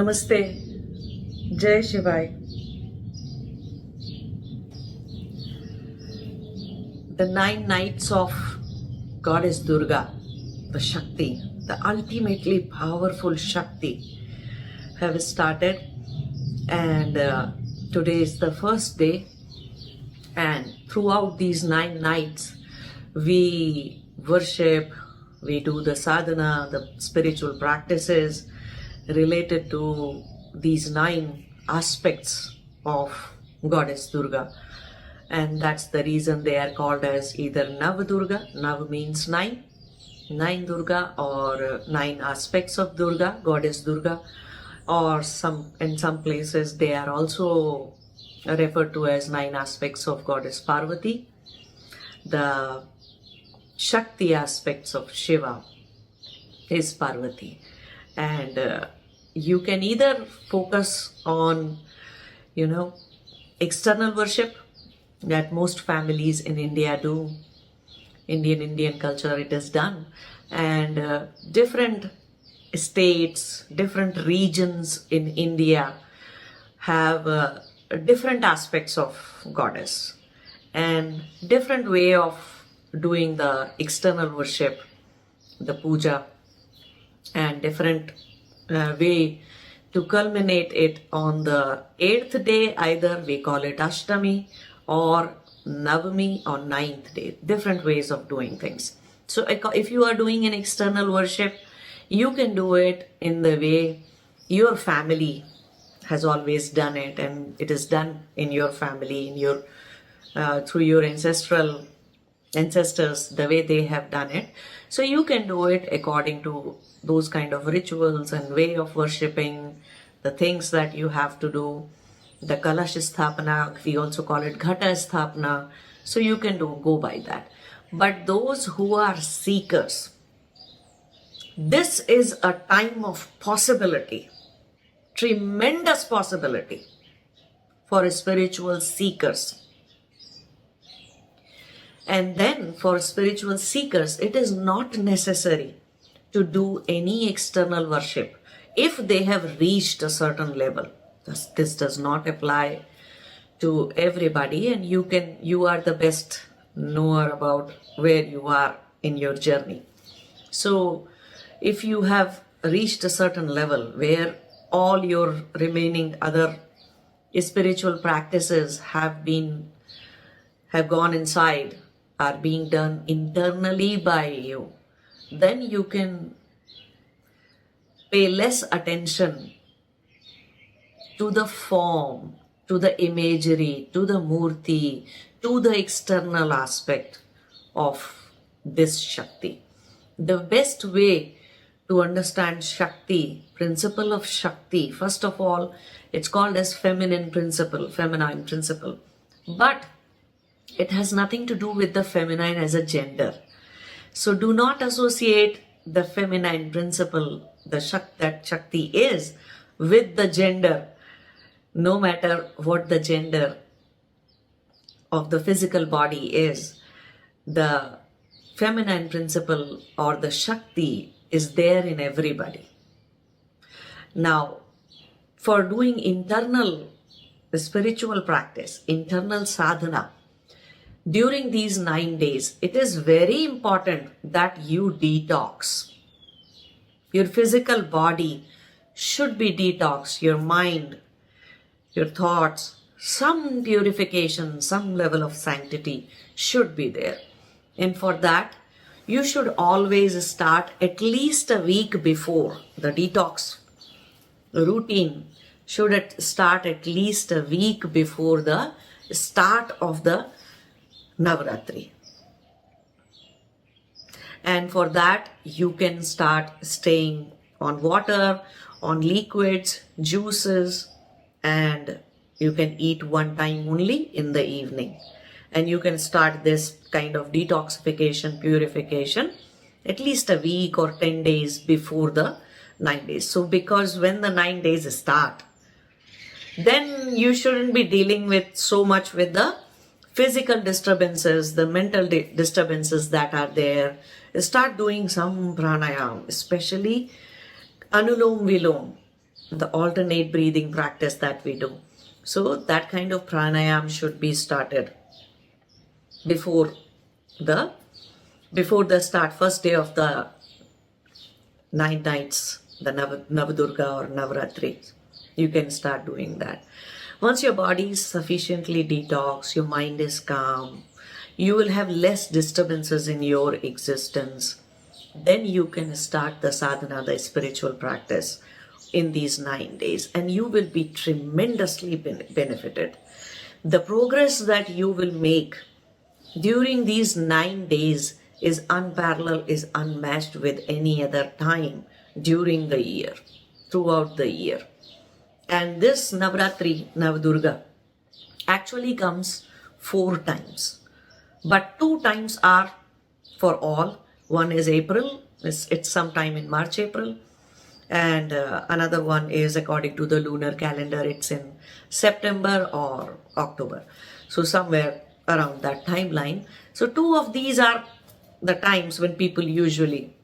Namaste. Jai Shivai. The 9 nights of Goddess Durga, the Shakti, the ultimately powerful Shakti, have started, and today is the first day, and throughout these 9 nights we worship, we do the sadhana, the spiritual practices related to these 9 aspects of Goddess Durga. And that's the reason they are called as either Navdurga, Nav means 9 Durga, or 9 aspects of Durga, Goddess Durga, or in some places they are also referred to as 9 aspects of Goddess Parvati, the Shakti aspects of Shiva is Parvati. And you can either focus on, external worship that most families in India do. Indian culture, it is done. And different states, different regions in India have different aspects of goddess and different way of doing the external worship, the puja, and different way to culminate it on the 8th day. Either we call it Ashtami or Navami or 9th day. Different ways of doing things. So if you are doing an external worship, you can do it in the way your family has always done it, and it is done in your family, in your through your ancestors, the way they have done it. So you can do it according to those kind of rituals and way of worshipping, the things that you have to do, the Kalash Sthapana, we also call it Ghata Sthapana. So you can go by that. But those who are seekers, this is a time of possibility, tremendous possibility for spiritual seekers. And then for spiritual seekers, it is not necessary to do any external worship if they have reached a certain level. This does not apply to everybody, and you are the best knower about where you are in your journey. So if you have reached a certain level where all your remaining other spiritual practices have gone inside, are being done internally by you, then you can pay less attention to the form, to the imagery, to the murti, to the external aspect of this Shakti. The best way to understand Shakti, principle of Shakti, first of all, it's called as feminine principle. But it has nothing to do with the feminine as a gender. So do not associate the feminine principle, that Shakti is, with the gender, no matter what the gender of the physical body is. The feminine principle or the Shakti is there in everybody. Now, for doing internal spiritual practice, internal sadhana, during these 9 days, it is very important that you detox. Your physical body should be detoxed, your mind, your thoughts, some purification, some level of sanctity should be there. And for that, you should always start at least a week before. The detox routine should start at least a week before the start of the Navratri. And for that, you can start staying on water, on liquids, juices, and you can eat one time only in the evening. And you can start this kind of detoxification, purification, at least a week or 10 days before the 9 days. So because when the 9 days start, then you shouldn't be dealing with so much with the physical disturbances, the mental disturbances that are there. Start doing some pranayama, especially Anulom Vilom. the alternate breathing practice that we do. So that kind of pranayama should be started before the first day of the 9 nights, the Navdurga or Navratri. You can start doing that. Once your body is sufficiently detoxed, your mind is calm, you will have less disturbances in your existence, then you can start the sadhana, the spiritual practice in these 9 days, and you will be tremendously benefited. The progress that you will make during these 9 days is unparalleled, is unmatched with any other time during the year, throughout the year. And this Navratri, Navdurga, actually comes 4 times. But 2 times are for all. One is April, it's sometime in March, April. And another one is according to the lunar calendar, it's in September or October. So somewhere around that timeline. So 2 of these are the times when people usually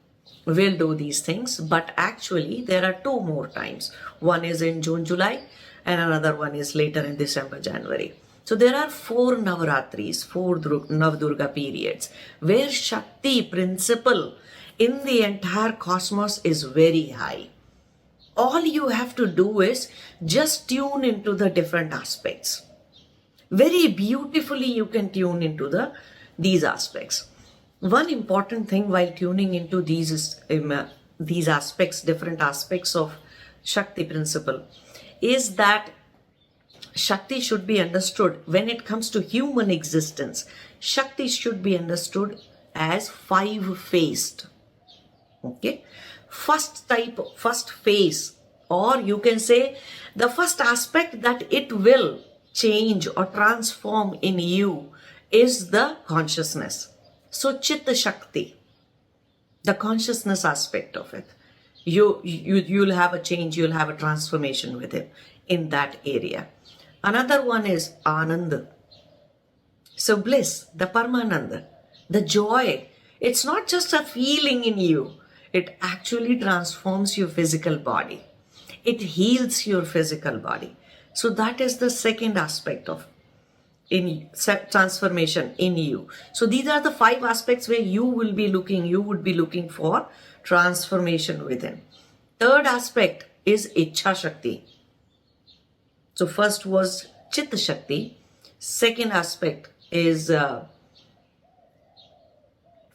will do these things. But actually there are 2 more times. One is in June, July, and another one is later in December, January. So there are 4 Navaratris, 4 Navdurga periods, where Shakti principle in the entire cosmos is very high. All you have to do is just tune into the different aspects. Very beautifully you can tune into these aspects. One important thing while tuning into these aspects, different aspects of Shakti principle, is that Shakti should be understood when it comes to human existence. Shakti should be understood as 5-faced. Okay? First phase, or you can say the first aspect that it will change or transform in you is the consciousness. So Chitta Shakti, the consciousness aspect of it. You'll have a change, you'll have a transformation with it in that area. Another one is Ananda. So bliss, the Paramananda, the joy. It's not just a feeling in you. It actually transforms your physical body. It heals your physical body. So that is the second aspect of transformation in you. So these are the 5 aspects where you would be looking for transformation within. Third aspect is Ichha Shakti. So first was Chitta Shakti. Second aspect is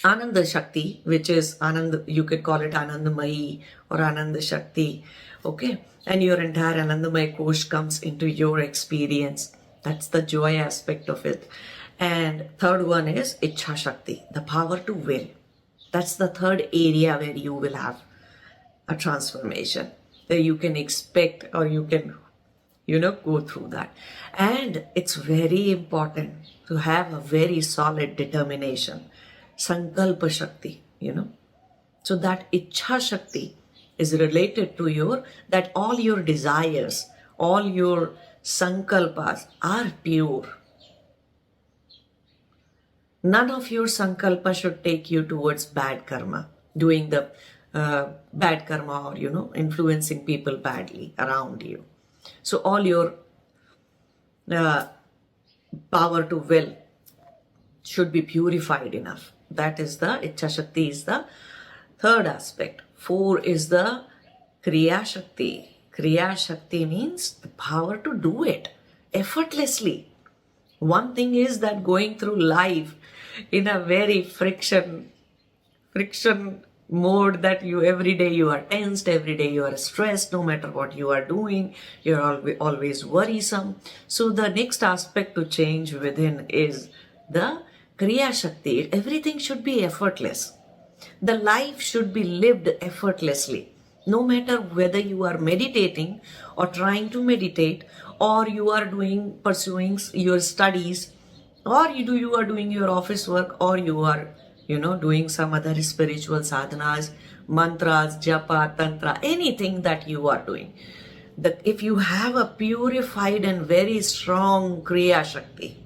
Ananda Shakti, which is Ananda, you could call it Anandamayi or Ananda Shakti. Okay, and your entire Anandamaya Kosh comes into your experience. That's the joy aspect of it. And third one is Ichha Shakti, the power to will. That's the third area where you will have a transformation, that you can expect or you can, go through that. And it's very important to have a very solid determination. Sankalpa Shakti, So that Ichha Shakti is related to that all your desires, all your sankalpas are pure. None of your sankalpa should take you towards bad karma, doing the bad karma or, influencing people badly around you. So all your power to will should be purified enough. That is the Ichha Shakti is the third aspect. 4 is the Kriya Shakti. Kriya Shakti means the power to do it effortlessly. One thing is that going through life in a very friction mode, that every day you are tensed, every day you are stressed, no matter what you are doing, you're always worrisome. So the next aspect to change within is the Kriya Shakti. Everything should be effortless. The life should be lived effortlessly. No matter whether you are meditating or trying to meditate, or you are pursuing your studies, or you are doing your office work, or you are, doing some other spiritual sadhanas, mantras, japa, tantra, anything that you are doing. If you have a purified and very strong Kriya Shakti,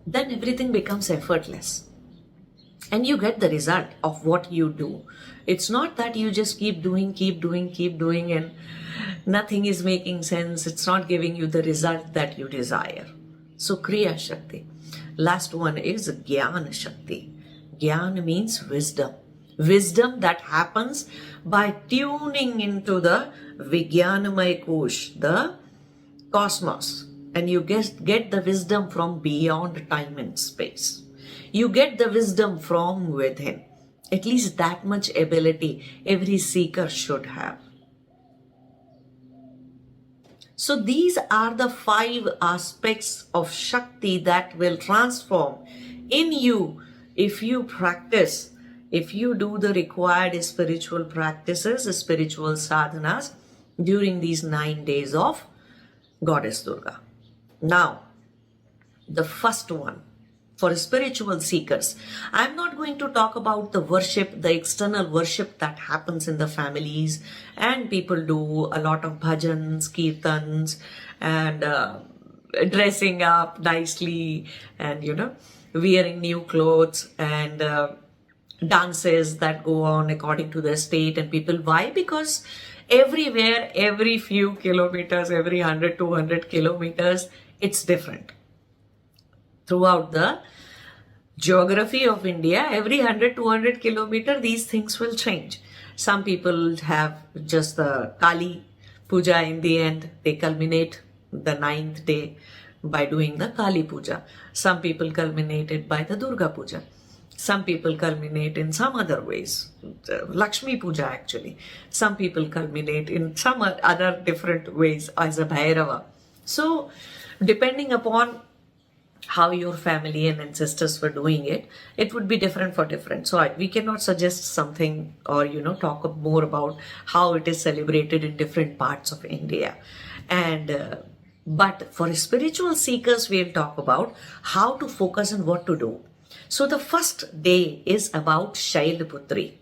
then everything becomes effortless. and you get the result of what you do. It's not that you just keep doing and nothing is making sense. It's not giving you the result that you desire. So Kriya Shakti. Last one is Jnana Shakti. Jnana means wisdom. Wisdom that happens by tuning into the Vijnanamay Kosh, the cosmos. And you get the wisdom from beyond time and space. You get the wisdom from within. At least that much ability every seeker should have. So these are the 5 aspects of Shakti that will transform in you if you practice, if you do the required spiritual practices, spiritual sadhanas during these 9 days of Goddess Durga. Now, the first one, for spiritual seekers, I'm not going to talk about the worship, the external worship that happens in the families, and people do a lot of bhajans, kirtans, and dressing up nicely, and wearing new clothes, and dances that go on according to the state and people. Why? Because everywhere, every few kilometers, every 100, 200 kilometers, it's different. Throughout the geography of India, every 100, 200 kilometers, these things will change. Some people have just the Kali Puja in the end. They culminate the 9th day by doing the Kali Puja. Some people culminate it by the Durga Puja. Some people culminate in some other ways. Lakshmi Puja actually. Some people culminate in some other different ways as a Bhairava. So depending upon how your family and ancestors were doing it, it would be different for different. So we cannot suggest something or, talk more about how it is celebrated in different parts of India. And but for spiritual seekers, we'll talk about how to focus and what to do. So the first day is about Shailputri.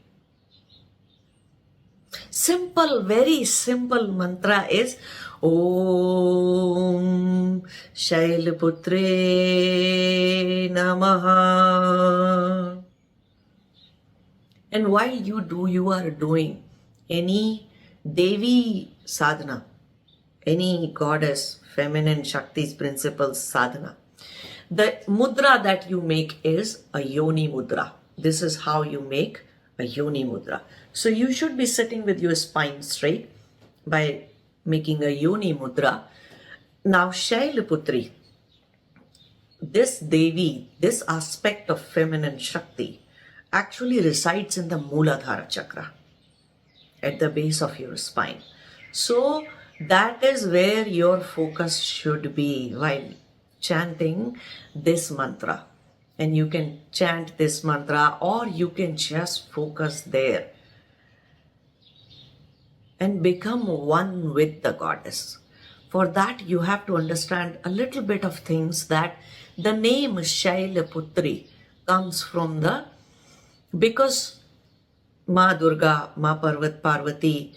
Simple, very simple mantra is Om Shailputri Namaha. And while you are doing any Devi sadhana, any goddess, feminine Shakti's principles sadhana, the mudra that you make is a yoni mudra. This is how you make a yoni mudra. So you should be sitting with your spine straight by making a yoni mudra. Now Shailputri, this Devi, this aspect of feminine Shakti actually resides in the Mooladhara chakra at the base of your spine. So that is where your focus should be while chanting this mantra. And you can chant this mantra or you can just focus there and become one with the goddess. For that you have to understand a little bit of things, that the name Shailputri comes from because Ma Durga, Ma Parvati,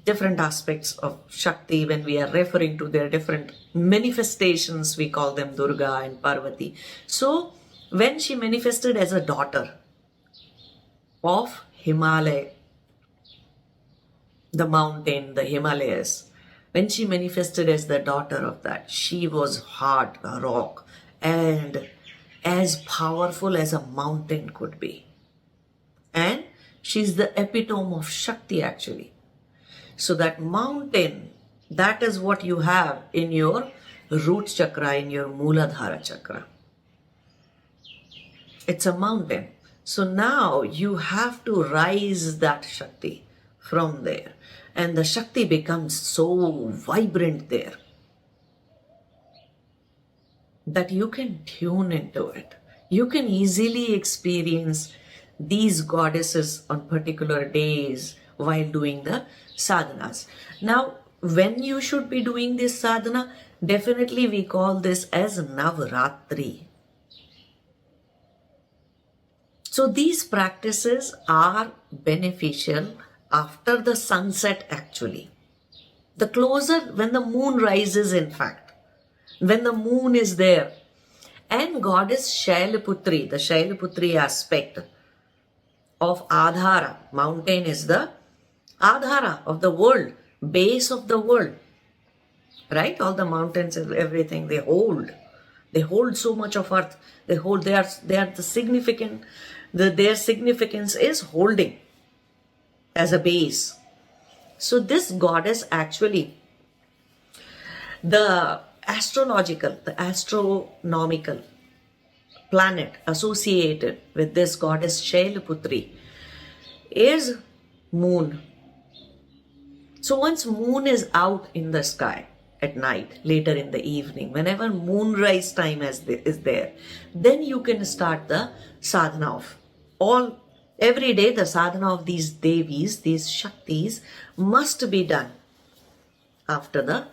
different aspects of Shakti, when we are referring to their different manifestations, we call them Durga and Parvati. So when she manifested as a daughter of Himalaya, the mountain, the Himalayas, when she manifested as the daughter of that, she was hard, a rock, and as powerful as a mountain could be. And she's the epitome of Shakti actually. So that mountain, that is what you have in your root chakra, in your Mooladhara chakra. It's a mountain. So now you have to rise that Shakti from there. And the Shakti becomes so vibrant there that you can tune into it. You can easily experience these goddesses on particular days while doing the sadhanas. Now, when you should be doing this sadhana, definitely we call this as Navratri. So these practices are beneficial after the sunset actually. The closer, when the moon rises in fact, when the moon is there, and goddess Shailputri, the Shailputri aspect, of Adhara. Mountain is the Adhara of the world, base of the world. Right? All the mountains and everything, they hold so much of earth. They are the significant, their significance is holding as a base. So this goddess actually, the astronomical planet associated with this goddess Shailputri is moon. So once moon is out in the sky at night, later in the evening, whenever moonrise time is there, then you can start the sadhana of every day. The sadhana of these devis, these shaktis, must be done after the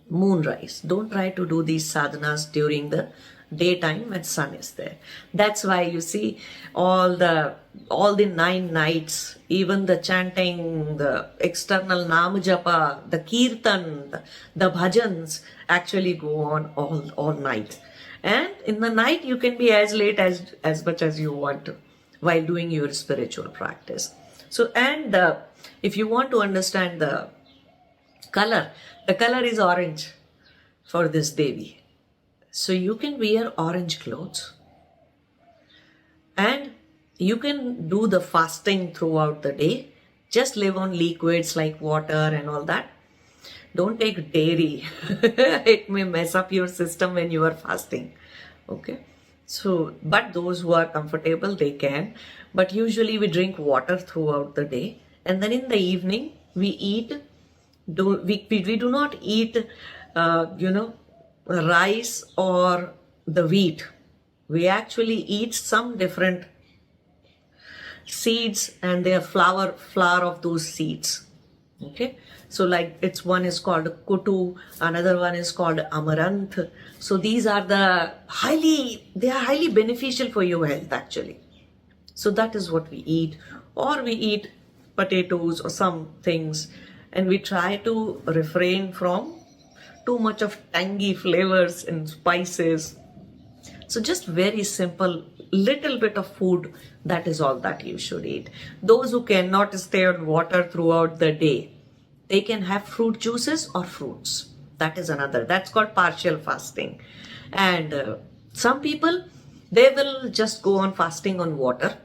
moonrise. Don't try to do these sadhanas during the daytime when sun is there. That's why you see all the 9 nights, even the chanting, the external nama japa, the kirtan, the bhajans actually go on all night. And in the night you can be as late as much as you want to while doing your spiritual practice. So, and if you want to understand the color is orange for this Devi. So you can wear orange clothes and you can do the fasting throughout the day. Just live on liquids like water and all that. Don't take dairy. It may mess up your system when you are fasting. Okay. So, but those who are comfortable, they can. But usually we drink water throughout the day. And then in the evening, we eat. We do not eat, rice or the wheat. We actually eat some different seeds and their flower of those seeds. Okay, so like one is called kutu, another one is called amaranth. So these are highly beneficial for your health actually. So that is what we eat, or we eat potatoes or some things, and we try to refrain from too much of tangy flavors and spices. So just very simple, little bit of food, that is all that you should eat. Those who cannot stay on water throughout the day, they can have fruit juices or fruits. That is another. That's called partial fasting. And some people, they will just go on fasting on water.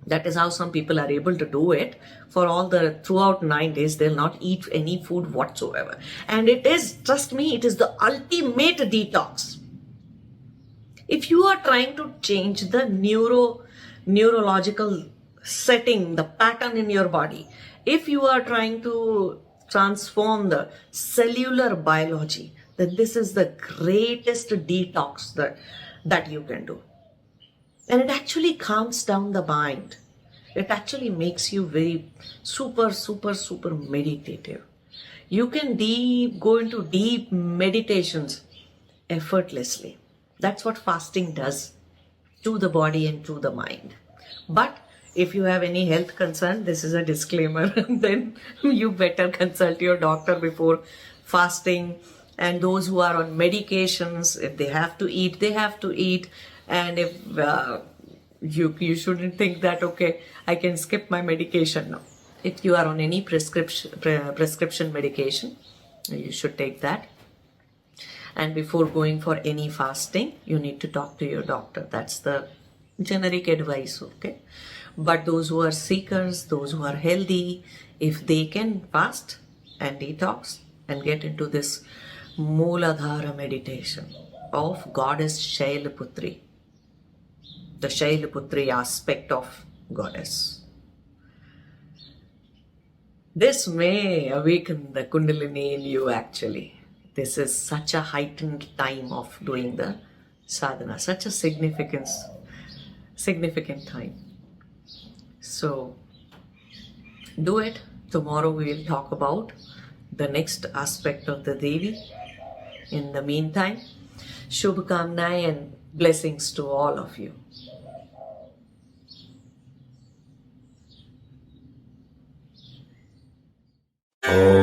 That is how some people are able to do it. Throughout 9 days, they'll not eat any food whatsoever. And it is, trust me, it is the ultimate detox. If you are trying to change the neurological setting, the pattern in your body, if you are trying to transform the cellular biology, then this is the greatest detox that you can do. And it actually calms down the mind. It actually makes you very super meditative. You can go into deep meditations effortlessly. That's what fasting does to the body and to the mind. But if you have any health concern, this is a disclaimer, then you better consult your doctor before fasting. And those who are on medications, if they have to eat, they have to eat. And if you shouldn't think that, okay, I can skip my medication. No. If you are on any prescription medication, you should take that. And before going for any fasting, you need to talk to your doctor. That's the generic advice, okay? But those who are seekers, those who are healthy, if they can fast and detox and get into this Mooladhara meditation of Goddess Shailputri, the Shailputri aspect of Goddess, this may awaken the Kundalini in you actually. This is such a heightened time of doing the sadhana, such a significant time. So do it. Tomorrow we will talk about the next aspect of the Devi. In the meantime, Shubhkamnai and blessings to all of you. Oh.